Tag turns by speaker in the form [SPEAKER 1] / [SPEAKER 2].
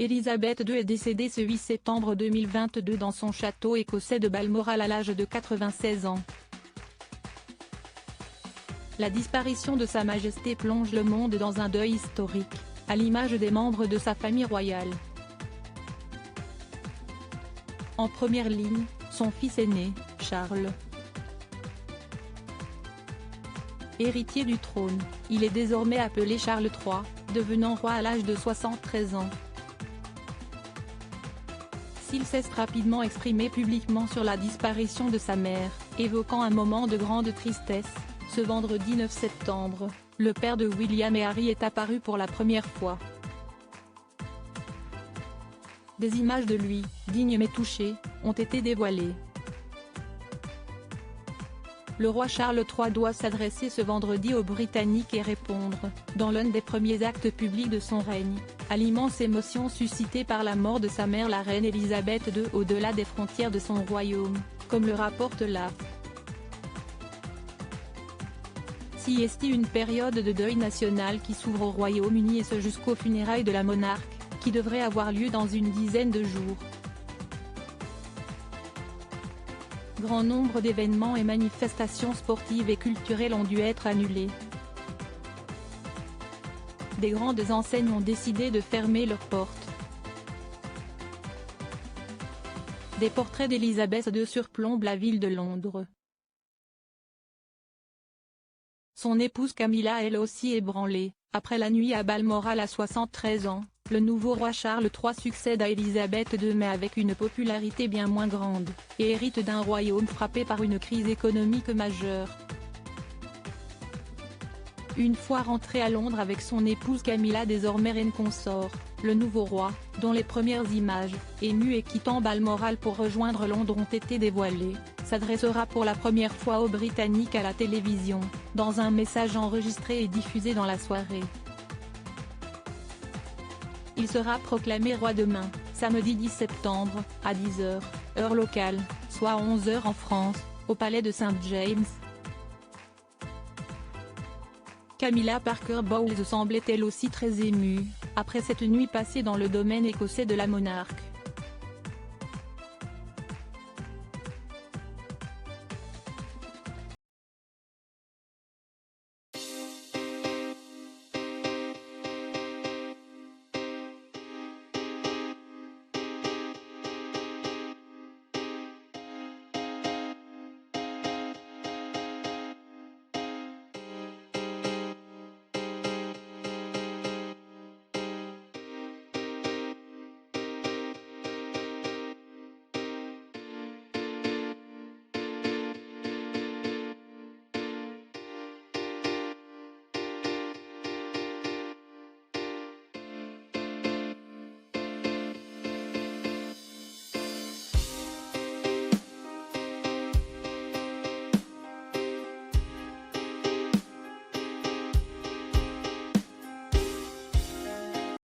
[SPEAKER 1] Élisabeth II est décédée ce 8 septembre 2022 dans son château écossais de Balmoral à l'âge de 96 ans. La disparition de Sa Majesté plonge le monde dans un deuil historique, à l'image des membres de sa famille royale. En première ligne, son fils aîné, Charles. Héritier du trône, il est désormais appelé Charles III, devenant roi à l'âge de 73 ans. S'il s'est rapidement exprimé publiquement sur la disparition de sa mère, évoquant un moment de grande tristesse, ce vendredi 9 septembre, le père de William et Harry est apparu pour la première fois. Des images de lui, dignes mais touchées, ont été dévoilées. Le roi Charles III doit s'adresser ce vendredi aux Britanniques et répondre, dans l'un des premiers actes publics de son règne, à l'immense émotion suscitée par la mort de sa mère la reine Élisabeth II au-delà des frontières de son royaume, comme le rapporte l'AFP. S'y est une période de deuil national qui s'ouvre au Royaume-Uni et ce jusqu'aux funérailles de la monarque, qui devraient avoir lieu dans une dizaine de jours. Grand nombre d'événements et manifestations sportives et culturelles ont dû être annulés. Des grandes enseignes ont décidé de fermer leurs portes. Des portraits d'Élisabeth II surplombent la ville de Londres. Son épouse Camilla elle aussi ébranlée, après la nuit à Balmoral à 73 ans, le nouveau roi Charles III succède à Élisabeth II mais avec une popularité bien moins grande, et hérite d'un royaume frappé par une crise économique majeure. Une fois rentré à Londres avec son épouse Camilla désormais reine consort, le nouveau roi, dont les premières images, émues et quittant Balmoral pour rejoindre Londres ont été dévoilées, s'adressera pour la première fois aux Britanniques à la télévision, dans un message enregistré et diffusé dans la soirée. Il sera proclamé roi demain, samedi 10 septembre, à 10 h, heure locale, soit 11 h en France, au palais de St James. Camilla Parker Bowles semblait elle aussi très émue, après cette nuit passée dans le domaine écossais de la monarque.